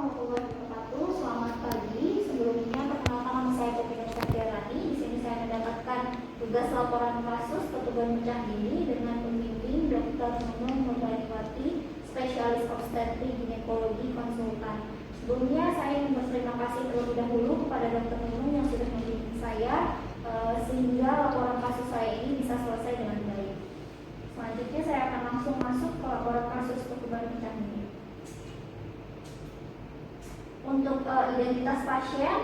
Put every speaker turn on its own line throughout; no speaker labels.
warahmatullahi wabarakatuh. Selamat pagi. Sebelumnya perkenalkan nama saya Ketika Setiarani. Di sini saya mendapatkan tugas laporan kasus ketuban pecah dini dengan pembimbing Dr. Nunung Nurbainiwati, spesialis obstetrik ginekologi konsultan. Sebelumnya saya ingin berterima kasih terlebih dahulu kepada Dr. Nunung yang sudah membimbing saya sehingga laporan kasus saya ini bisa selesai dengan baik. Selanjutnya saya akan langsung masuk ke laporan kasus ketuban pecah dini. Untuk identitas pasien,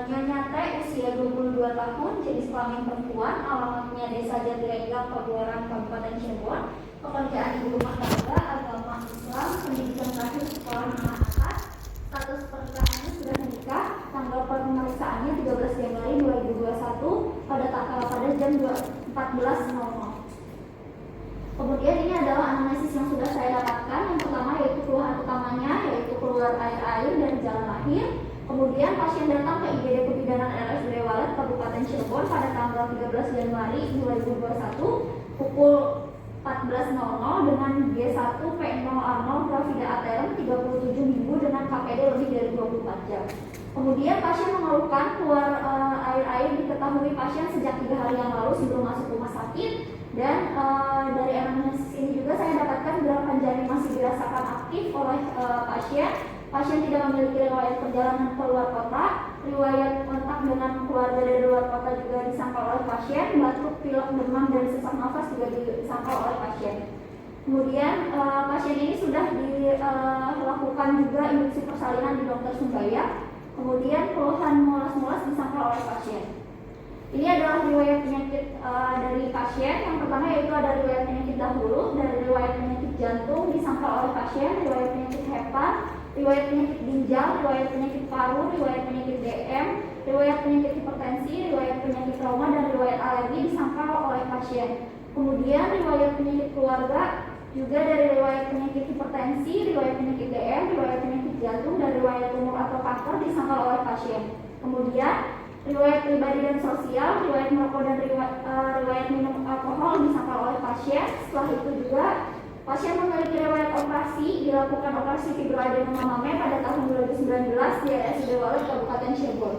Nyonya T usia 22 tahun, jenis kelamin perempuan, alamatnya Desa Jatiregang, Pabuaran, Kabupaten Cirebon, pekerjaan ibu rumah tangga, agama Islam, pendidikan terakhir sekolah menengah atas, status pernikahannya sudah menikah, tanggal pemeriksaannya 13 Januari 2021 pada jam 14.00. Kemudian ini adalah anamnesis yang sudah saya dapatkan. Yang pertama yaitu keluhan utamanya yaitu keluar air dari jalan lahir. Kemudian pasien datang ke IGD Kebidanan RSUD Walet Kabupaten Cirebon pada tanggal 13 Januari 2021 pukul 14.00 dengan G1P0 Arnold Gravida Aterem 37 minggu dengan KPD lebih dari 24 jam. Kemudian pasien mengeluhkan keluar air diketahui pasien sejak 3 hari yang lalu sebelum masuk rumah sakit. Dan dari anamnesis ini juga saya dapatkan gerakan janin masih dirasakan aktif oleh pasien. Pasien tidak memiliki riwayat perjalanan ke luar kota, riwayat kontak dengan keluarga dari luar kota juga disangka oleh pasien, batuk, pilek, demam, dan sesak nafas juga disangka oleh pasien. Kemudian pasien ini sudah dilakukan juga induksi persalinan di Dr. Sumbaya. Kemudian keluhan mulas-mulas disangka oleh pasien. Ini adalah riwayat penyakit dari pasien. Yang pertama yaitu ada riwayat penyakit dahulu, dari riwayat penyakit jantung disangka oleh pasien, riwayat penyakit hepat, riwayat penyakit ginjal, riwayat penyakit paru, riwayat penyakit DM, riwayat penyakit hipertensi, riwayat penyakit trauma, dan riwayat alergi disangka oleh pasien. Kemudian riwayat penyakit keluarga juga dari riwayat penyakit hipertensi, riwayat penyakit DM, riwayat penyakit jantung, dan riwayat tumor atau kanker disangka oleh pasien. Kemudian riwayat pribadi dan sosial, riwayat merokok, dan riwayat minum alkohol disangka oleh pasien. Setelah itu juga pasien memiliki riwayat operasi, dilakukan operasi fibroadenoma mame pada tahun 2019 di RSUD Walet Kabupaten Cirebon.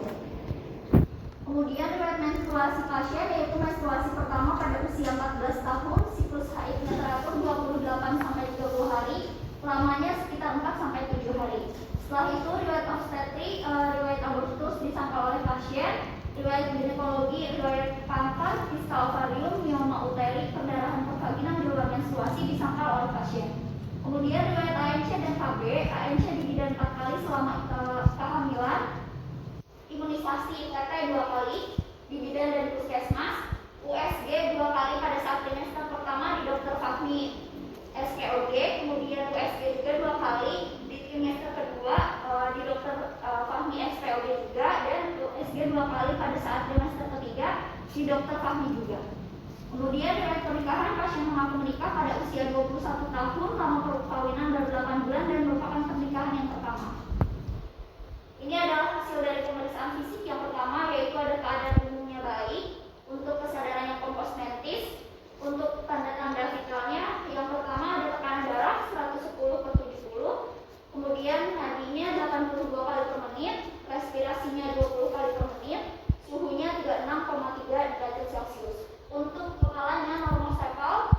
Kemudian riwayat menstruasi pasien yaitu menstruasi pertama pada usia 14 tahun, siklus haidnya teratur 28-30 hari, lamanya sekitar 4-7 hari. Setelah itu riwayat obstetrik, riwayat abortus disangka oleh pasien, riwayat ginekologi, riwayat kanker, fiskal ovarium, mioma uteri, perdarahan pervaginal di luar menstruasi disangka oleh pasien. Kemudian riwayat ANC dan KB, ANC dibidan 4 kali selama kehamilan, imunisasi IPT 2 kali, dibidan dari puskesmas, USG 2 kali pada saat trimester pertama di Dr. Fahmi SPOG, kemudian USG juga 2 kali di trimester kedua di Dr. Fahmi SPOG juga, dan USG 2 kali pada saat trimester ketiga di Dr. Fahmi juga. Kemudian riwayat pernikahan, pasien mengaku menikah pada usia 21 tahun, lama perkawinan baru 8 bulan dan merupakan pernikahan yang pertama. Ini adalah hasil dari pemeriksaan fisik. Yang pertama yaitu ada keadaan umumnya baik, untuk kesadarannya kompos mentis, untuk tanda-tanda vitalnya yang pertama ada tekanan darah 110/70, kemudian nadinya 82 kali per menit, respirasinya 20 kali per menit, suhunya 36,3 derajat Celcius. Untuk kepalanya normosepal,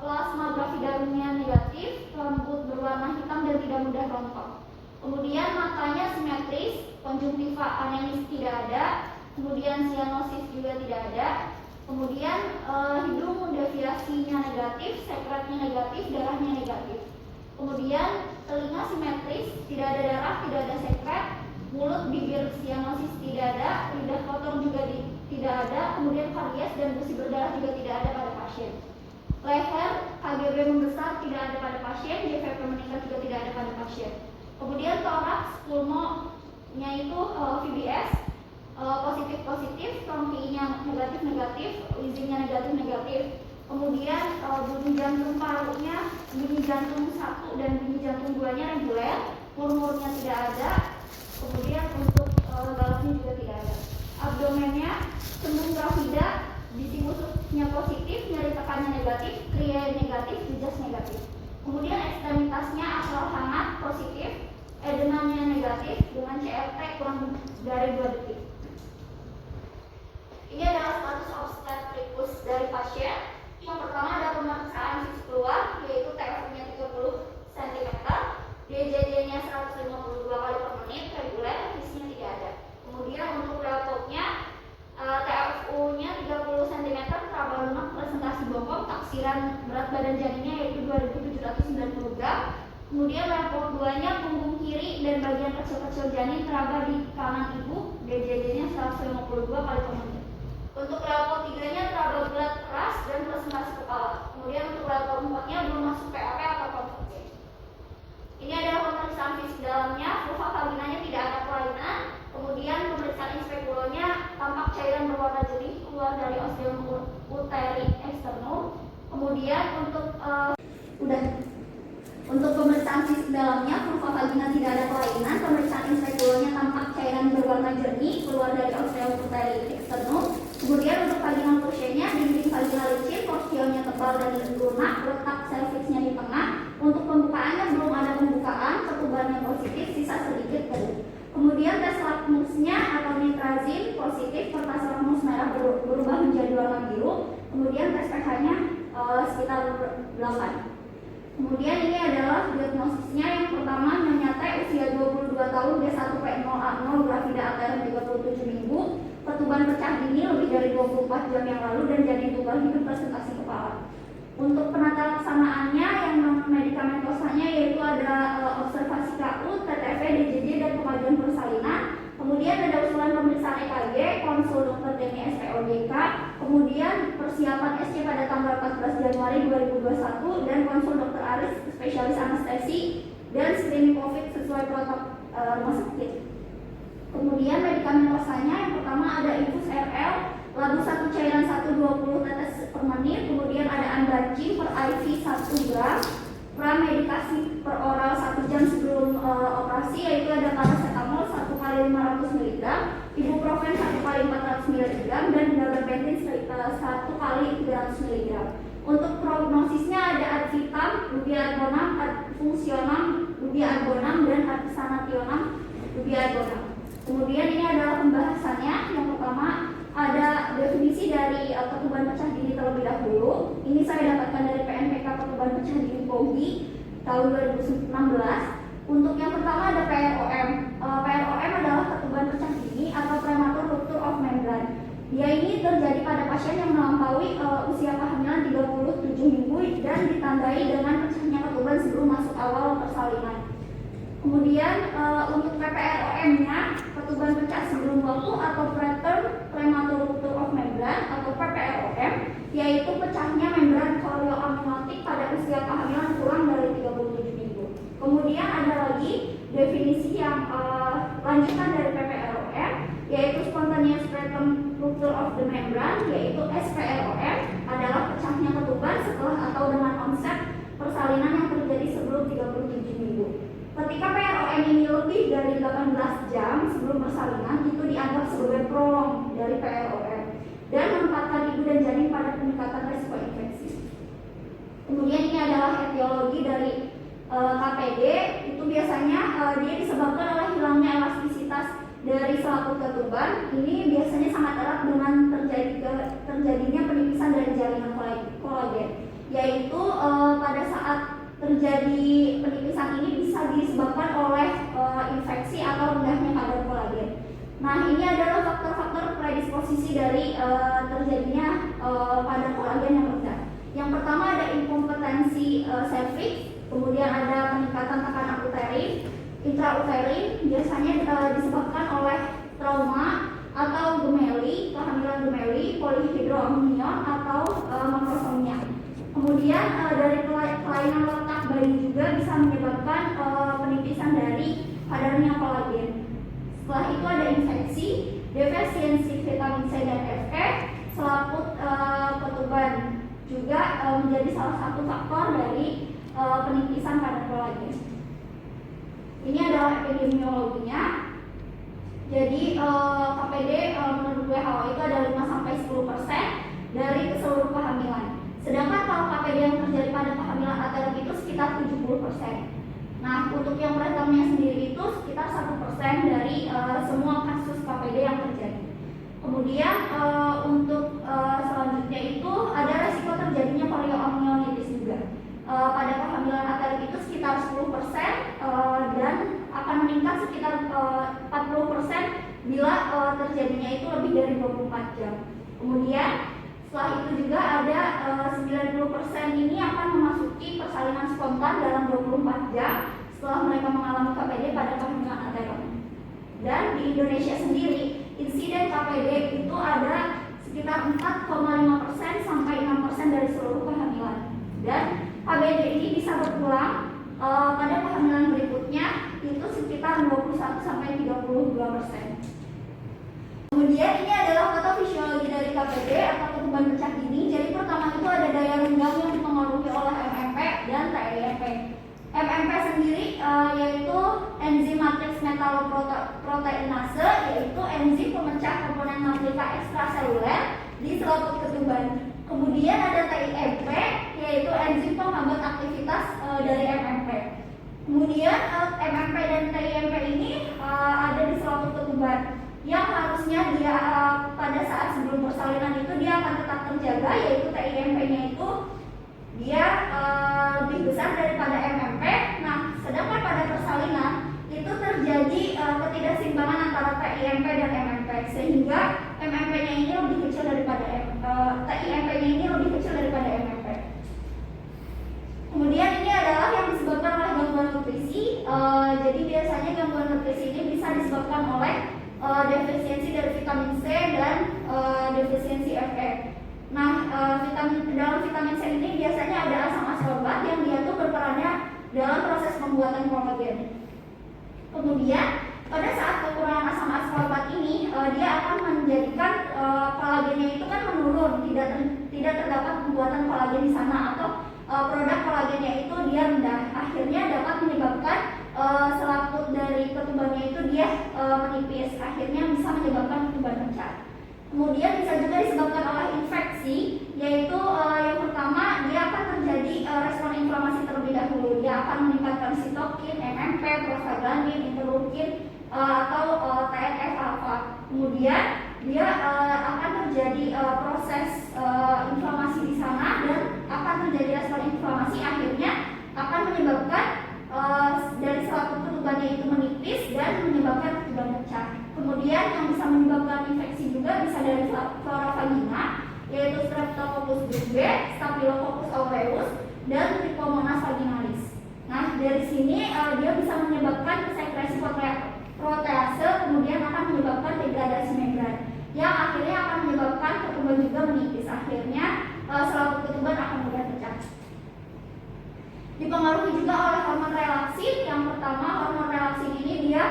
plasma gravidarumnya negatif, rambut berwarna hitam dan tidak mudah rontok. Kemudian matanya simetris, konjungtiva anemis tidak ada, kemudian sianosis juga tidak ada. Kemudian hidung deviasinya negatif, sekretnya negatif, darahnya negatif. Kemudian telinga simetris, tidak ada darah, tidak ada sekret. Mulut, bibir, sianosis tidak ada, lidah kotor juga tidak ada. Kemudian karies dan gusi berdarah juga tidak ada pada pasien. Leher, KGB membesar tidak ada pada pasien, GVP meningkat juga tidak ada pada pasien. Kemudian toraks, pulmonya itu VBS, positif-positif, trompi-nya negatif-negatif, wheezingnya negatif-negatif. Kemudian bunyi jantung parunya, bunyi jantung 1 dan bunyi jantung 2-nya reguler, murmurnya tidak ada. Kemudian untuk galaknya juga tidak ada. Abdomennya sembung gravida, bisi busuknya positif, nyeri tekannya negatif, kria negatif, bijas negatif. Kemudian ekstremitasnya asal hangat positif, edenamnya negatif. OMT kurang dari 2 detik. Ini adalah status obstetrikus dari pasien. Yang pertama ada pemeriksaan fisik keluar, yaitu TFU-nya 30 cm, DJJ-nya 152 kali per menit, reguler, visinya tidak ada. Kemudian untuk relapotnya, TFU-nya 30 cm, trabal lunak, presentasi bokong, taksiran berat badan janinnya yaitu 2790 gram. Kemudian relapot 2-nya punggung kiri dan bagian kecil-kecil janin teraba di kanan ibu, DJJ-nya 152 kali per menit. Untuk relapot 3-nya teraba bulat keras dan presentasi kepala. Kemudian untuk relapot 4-nya belum masuk PAP atau konfirmasi. Ini adalah pemeriksaan fisik dalamnya, vulva vaginanya tidak ada kelainan. Kemudian pemeriksaan inspekulonya tampak cairan berwarna jernih keluar dari ostium uteri eksternum. Kemudian untuk pemeriksaan fisik dalamnya, vulva vagina tidak ada kelainan. Pemeriksaan inspekulonya tampak cairan berwarna jernih keluar dari ostium uteri eksternum. Kemudian untuk vaginal pushernya, dinding vagina licin, postionnya tebal dan lunak, letak serviksnya di tengah. Untuk pembukaannya belum ada pembukaan, ketubannya positif, sisa sedikit kering. Kemudian tes lakmusnya atau nitrazin positif, kertas lakmus merah berubah menjadi warna biru. Kemudian tes pH-nya sekitar 8. Kemudian ini adalah diagnosisnya. Yang pertama, Nyonya T usia 22 tahun, D1P0A0, gravida aterem 37 minggu, ketuban pecah dini lebih dari 24 jam yang lalu dan janin tunggal hidup presentasi kepala. Untuk penata laksanaannya yang medikamentosanya yaitu ada observasi KU, TTV, DJJ dan pengajuan persalinan. Kemudian ada usulan pemeriksaan EKG, konsul dokter Deni SPODK, kemudian persiapan SC pada tanggal 14 Januari 2021 dan konsul dokter Aris, spesialis anestesi dan screening COVID sesuai protokol rumah sakit. Kemudian medikamentosanya yang pertama ada infus RL, labu 1 cairan 120 tetes per menit, kemudian ada anbacin per IV 1 gram, pramedikasi per oral 1 jam sebelum operasi yaitu ada paracetamol 1 kali 500 mg, ibuprofen 1 kali 400 mg dan gabapentin 1 kali 300 mg. Untuk prognosisnya ada advitam, lubiargonam, fungsionam, lubiargonam dan adisanationam, lubiargonam. Kemudian ini adalah pembahasannya. Yang pertama ada definisi dari ketuban pecah dini terlebih dahulu. Ini saya dapatkan dari PNPK ketuban pecah dini POGI tahun 2016. Untuk yang pertama ada PROM. PROM adalah ketuban pecah dini atau prematur rupture of membrane. Dia ini terjadi pada pasien yang melampaui usia kehamilan 37 minggu dan ditandai dengan pecahnya ketuban sebelum masuk awal persalinan. Kemudian untuk PPROM-nya, ketuban pecah sebelum waktu atau preterm prematur rupture of membrane atau PPROM, yaitu pecahnya membran chorioamniotik pada usia kehamilan kurang dari 37 minggu. Kemudian ada lagi definisi yang lanjutan dari PPROM, yaitu spontaneous preterm rupture of the membrane, yaitu SPROM, adalah pecahnya ketuban setelah atau dengan onset persalinan yang terjadi sebelum 37 minggu. Ketika PROM ini lebih dari 18 jam sebelum persalinan, itu dianggap sebagai prolong dari PROM dan menempatkan ibu dan janin pada peningkatan resiko infeksi. Kemudian ini adalah etiologi dari KPD. Itu biasanya dia disebabkan oleh hilangnya elastisitas dari selaput ketuban. Ini biasanya sangat erat dengan terjadinya penipisan dari jaringan kolagen, yaitu pada saat terjadi penipisan ini bisa disebabkan oleh infeksi atau rendahnya kadar kolagen. Nah, ini adalah faktor-faktor predisposisi dari terjadinya kadar kolagen yang rendah. Yang pertama ada inkompetensi serviks, kemudian ada peningkatan tekanan uterin, intrauterin, biasanya disebabkan oleh trauma atau gemeli, kehamilan gemeli, polihidroamnion atau makrosomia. Kemudian dari kelainan letak bayi juga bisa menyebabkan penipisan dari kadarnya kolagen. Setelah itu ada infeksi, defisiensi vitamin C dan Fe, selaput ketuban juga menjadi salah satu faktor dari penipisan kadar kolagen. Ini adalah epidemiologinya. Jadi KPD menurut WHO itu ada 5-10% dari keseluruhan kehamilan. Sedangkan kalau KPD yang terjadi pada kehamilan aterem itu sekitar 70%. Nah, untuk yang pretermnya sendiri itu sekitar 1% dari Kemudian untuk selanjutnya itu ada resiko terjadinya poliomielitis juga. Pada kehamilan atelek itu sekitar 10% dan akan meningkat sekitar 40% bila terjadinya itu lebih dari 24 jam. Kemudian setelah itu juga ada 90% ini akan memasuki persalinan spontan dalam 24 jam setelah mereka mengalami KPD pada kehamilan atelek. Dan di Indonesia sendiri insiden KPD itu ada sekitar 4,5% sampai 6% dari seluruh kehamilan. Dan KPD ini bisa berulang pada kehamilan berikutnya itu sekitar 21 sampai 32%. Kemudian ini adalah patofisiologi dari KPD atau ketuban pecah dini. Jadi pertama itu ada daya renggang yang dipengaruhi oleh MMP dan TIMP. MMP sendiri yaitu enzim matriks metaloproteinase, yaitu enzim pemecah komponen matrika ekstraseluler di selaput ketuban. Kemudian ada TIMP, yaitu enzim penghambat aktivitas dari MMP. Kemudian MMP dan TIMP ini ada di selaput ketuban yang harusnya dia pada saat sebelum persalinan itu dia akan tetap terjaga, yaitu TIMP-nya itu dia lebih besar daripada MMP. Nah, sedangkan pada persalinan itu terjadi ketidakseimbangan antara TIMP dan MMP, sehingga MMP-nya ini lebih kecil daripada TIMP-nya ini lebih kecil daripada MMP. Kemudian ini adalah yang disebabkan oleh gangguan nutrisi. Jadi biasanya gangguan nutrisi ini bisa disebabkan oleh defisiensi dari vitamin C dan defisiensi Fe. Nah, dalam vitamin C ini biasanya ada asam ascorbat yang dia tuh berperannya dalam proses pembuatan kolagen. Kemudian pada saat kekurangan asam ascorbat ini dia akan menjadikan kolagennya itu kan menurun, tidak terdapat pembuatan kolagen di sana, atau produk kolagennya itu dia rendah. Akhirnya dapat menyebabkan selaput dari ketubannya itu dia menipis, akhirnya bisa menyebabkan ketuban pecah. Kemudian bisa juga disebabkan oleh infeksi, yaitu yang pertama dia akan terjadi respon inflamasi terlebih dahulu. Dia akan meningkatkan sitokin, MMP, prostaglandin, interleukin atau TNF alpha. Kemudian dia akan terjadi proses inflamasi di sana dan akan terjadi respon inflamasi, akhirnya akan menyebabkan dari selaput ketubannya itu menipis dan menyebabkan ketuban pecah. Kemudian yang bisa menyebabkan infeksi juga bisa dari flora vagina, yaitu Streptococcus grup, Staphylococcus aureus, dan Trichomonas vaginalis. Nah, dari sini dia bisa menyebabkan sekresi protease, kemudian akan menyebabkan degradasi membran, yang akhirnya akan menyebabkan ketuban juga menipis. Akhirnya selaput ketuban akan mudah pecah. Dipengaruhi juga oleh hormon relaksin. Yang pertama, hormon relaksin ini dia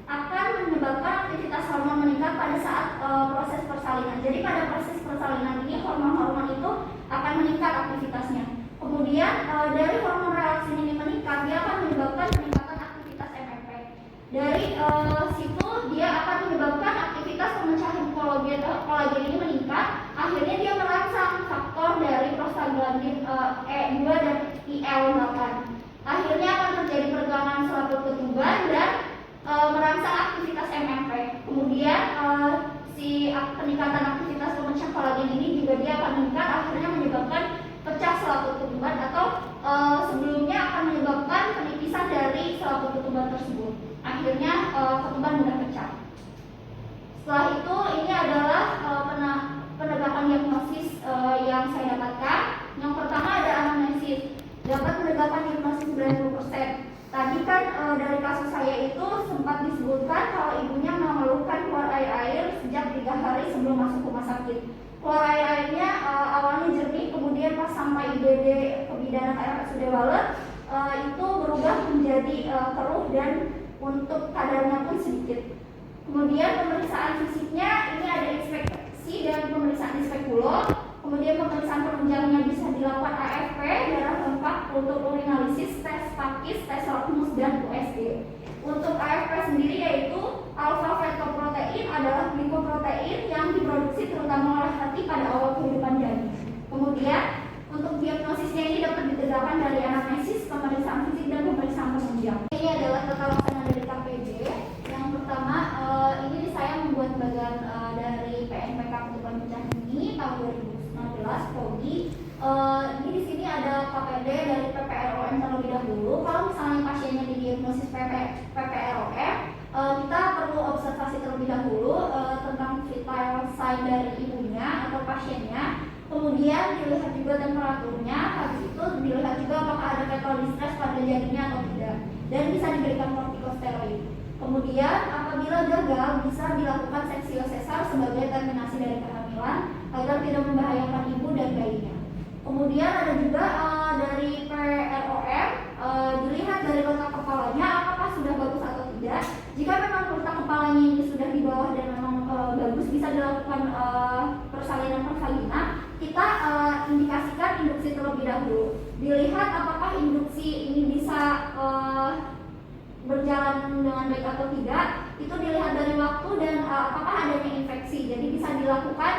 akan menyebabkan aktivitas hormon meningkat pada saat proses persalinan. Jadi pada proses persalinan ini hormon-hormon itu akan meningkat aktivitasnya. Kemudian dari hormon relaksin ini meningkat, dia akan menyebabkan peningkatan aktivitas MMP. Dari situ dia akan menyebabkan aktivitas pemecahan kolagen ini meningkat. Akhirnya dia merangsang faktor dari prostaglandin E2 dan IL-8. Akhirnya akan terjadi peregangan selaput ketuban dan merangsang aktivitas MMP. Kemudian si peningkatan aktivitas pemecah kolagen ini juga dia akan meningkat, akhirnya menyebabkan pecah selaput ketuban, atau sebelumnya akan menyebabkan penipisan dari selaput ketuban tersebut. Akhirnya ketuban mudah pecah. Setelah itu ini adalah penegakan diagnosis yang saya dapatkan. Yang pertama ada anamnesis, dapat menegakkan diagnosis 90%. Tadi kan dari kasus saya itu sempat disebutkan kalau ibunya mengeluhkan keluar air sejak 3 hari sebelum masuk rumah sakit. Keluar airnya awalnya jernih, kemudian pas sampai IGD Kebidanan RSUD Walet itu berubah menjadi keruh dan untuk kadarnya pun sedikit. Kemudian pemeriksaan fisiknya ini ada inspeksi dan pemeriksaan di spekulum. Kemudian pemeriksaan penunjangnya bisa dilakukan AFP, darah lengkap, untuk urinalisis, tes pakis, tes lakmus, dan USG. Untuk AFP sendiri yaitu alfa fetoprotein adalah glikoprotein yang diproduksi terutama oleh hati pada awal kehidupan janin. Kemudian untuk diagnosisnya ini dapat ditegakkan dari anamnesis, pemeriksaan fisik, dan pemeriksaan penunjang. Ini adalah tata laksana dari KPD. Yang pertama ini saya membuat bagan jenis PPROM, kita perlu observasi terlebih dahulu tentang vital sign dari ibunya atau pasiennya. Kemudian dilihat juga temperaturnya, habis itu dilihat juga apakah ada fetal distress pada janinnya atau tidak, dan bisa diberikan kortikosteroid. Kemudian apabila gagal, bisa dilakukan seksio sesar sebagai terminasi dari kehamilan agar tidak membahayakan ibu dan bayinya. Kemudian ada juga dari PROM, dilihat dari letak kepalanya apakah sudah bagus atau tidak. Jika memang letak kepalanya ini sudah di bawah dan memang bagus, bisa dilakukan persalinan per vagina. Kita indikasikan induksi terlebih dahulu. Dilihat apakah induksi ini bisa berjalan dengan baik atau tidak. Itu dilihat dari waktu dan apakah adanya infeksi. Jadi bisa dilakukan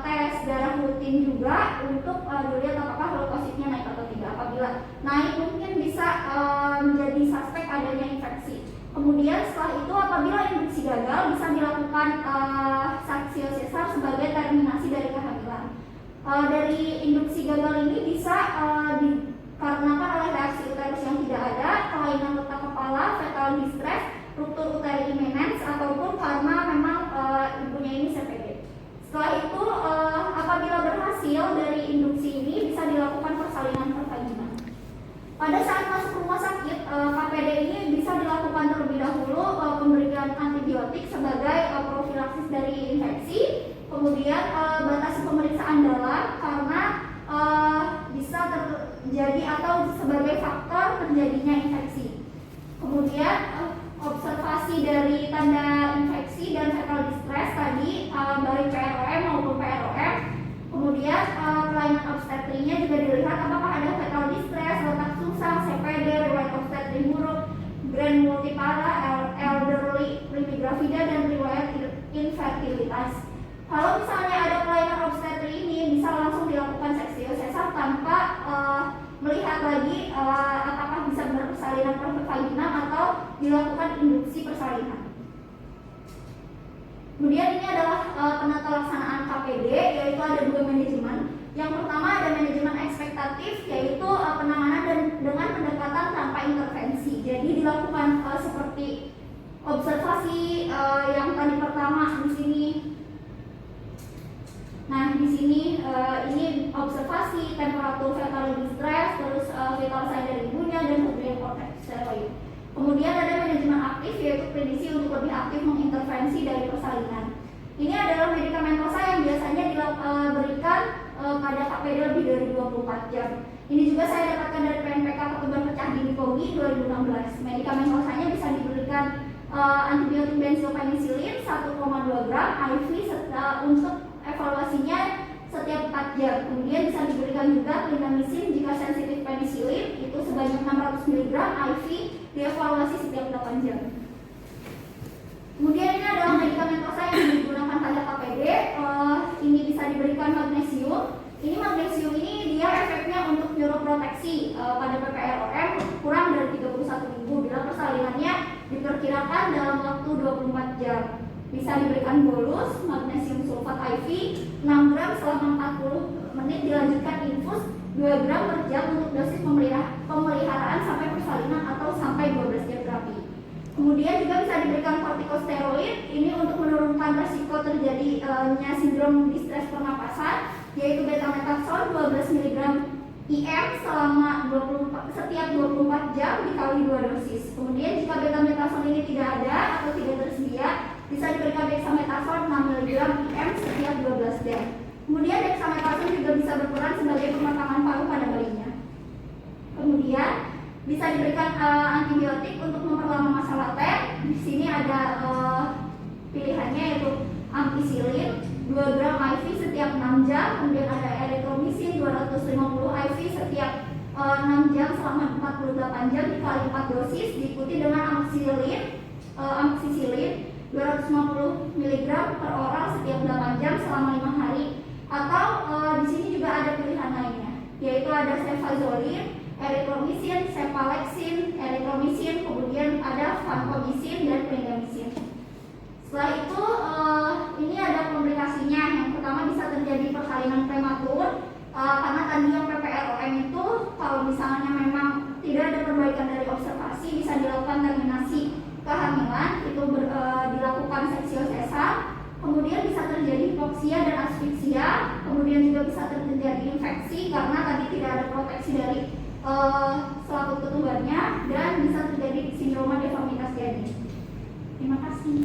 tes darah rutin juga untuk dilihat apakah leukositnya naik atau tidak. Apabila naik, mungkin bisa menjadi suspek adanya infeksi. Kemudian setelah itu apabila induksi gagal, bisa dilakukan seksio sesar sebagai terminasi dari kehamilan. Dari induksi gagal ini bisa dikarenakan oleh reaksi uterus yang tidak ada, kelainan letak kepala, fetal distress, ruptur uteri imminens, ataupun karena memang ibunya ini CPD. Setelah itu apabila berhasil dari induksi ini, bisa dilakukan persalinan per vagina. Pada saat masuk rumah sakit, KPD ini bisa dilakukan terlebih dahulu pemberian antibiotik sebagai profilaksis dari infeksi. Kemudian batasi pemeriksaan dalam karena bisa terjadi atau sebagai faktor terjadinya infeksi. Kemudian observasi dari tanda infeksi dan fetal distress tadi baik PROM maupun PROM. Kemudian kelainan obstetrinya juga dilihat apakah ada fetal distress, letak susah, CPD, riwayat obstetri buruk, grand multipara, elderly, primigravida, dan riwayat infertilitas. Kalau misalnya ada kelainan obstetri ini, bisa langsung dilakukan seksio sesar tanpa melihat lagi apakah bisa bersalinan per vagina atau dilakukan induksi persalinan. Kemudian ini adalah penata laksanaan KPD, yaitu ada dua manajemen. Yang pertama ada manajemen ekspektatif, yaitu penanganan dengan pendekatan tanpa intervensi. Jadi dilakukan seperti observasi yang tadi pertama di sini. Nah, di sini ini observasi temperatur fetal distress, terus vital sign dari ibunya, dan pemberian kortikosteroid. Kemudian ada manajemen aktif, yaitu prediksi untuk lebih aktif mengintervensi dari persalinan. Ini adalah medikamentosa yang biasanya diberikan pada KPD lebih dari 24 jam. Ini juga saya dapatkan dari PNPK Ketuban Pecah Dini POGI 2016. Medikamentosanya bisa diberikan antibiotik benzopenisilin 1,2 gram IV untuk evaluasinya setiap 4 jam. Kemudian bisa diberikan juga clindamycin jika sensitif penisilin, itu sebanyak 600 mg IV dievaluasi setiap 8 jam. Kemudian ini adalah medikamentosa yang digunakan pada KPD. Ini bisa diberikan magnesium. Ini magnesium ini dia efeknya untuk neuroproteksi pada PPROM kurang dari 31 minggu bila persalinannya diperkirakan dalam waktu 24 jam. Bisa diberikan bolus magnesium sulfat IV 6 gram selama 40 menit, dilanjutkan infus 2 gram per jam untuk dosis pemeliharaan sampai persalinan atau sampai 12 jam terapi. Kemudian juga bisa diberikan kortikosteroid, ini untuk menurunkan resiko terjadinya sindrom distres pernapasan, yaitu betametaxol 12 mg IM selama setiap 24 jam dikali 2 dosis. Kemudian jika betametaxol ini tidak ada atau tidak tersedia, bisa diberikan dexamethasone 6 mg IM setiap 12 jam. Kemudian dexamethasone juga bisa berperan sebagai pematangan paru pada bayinya. Kemudian bisa diberikan antibiotik untuk memperlama masa laten. Di sini ada pilihannya yaitu ampicillin 2 gram IV setiap 6 jam. Kemudian ada erythromycin 250 IV setiap 6 jam selama 48 jam dikali 4 dosis, diikuti dengan ampicillin 250 mg per oral setiap 8 jam selama 5 hari. Atau di sini juga ada pilihan lainnya, yaitu ada cefazolin, erythromycin, cepalexin, erythromycin, kemudian ada vancomycin dan clindamycin. Setelah itu ini ada komplikasinya. Yang pertama bisa terjadi persalinan prematur karena tadi yang PPROM itu kalau misalnya memang tidak ada perbaikan dari observasi bisa dilakukan kandungan itu dilakukan seksial sesar, kemudian bisa terjadi hipoksia dan asfiksia, kemudian juga bisa terjadi infeksi karena tadi tidak ada proteksi dari selaput ketubannya, dan bisa terjadi sindroma deformitas janin. Terima kasih.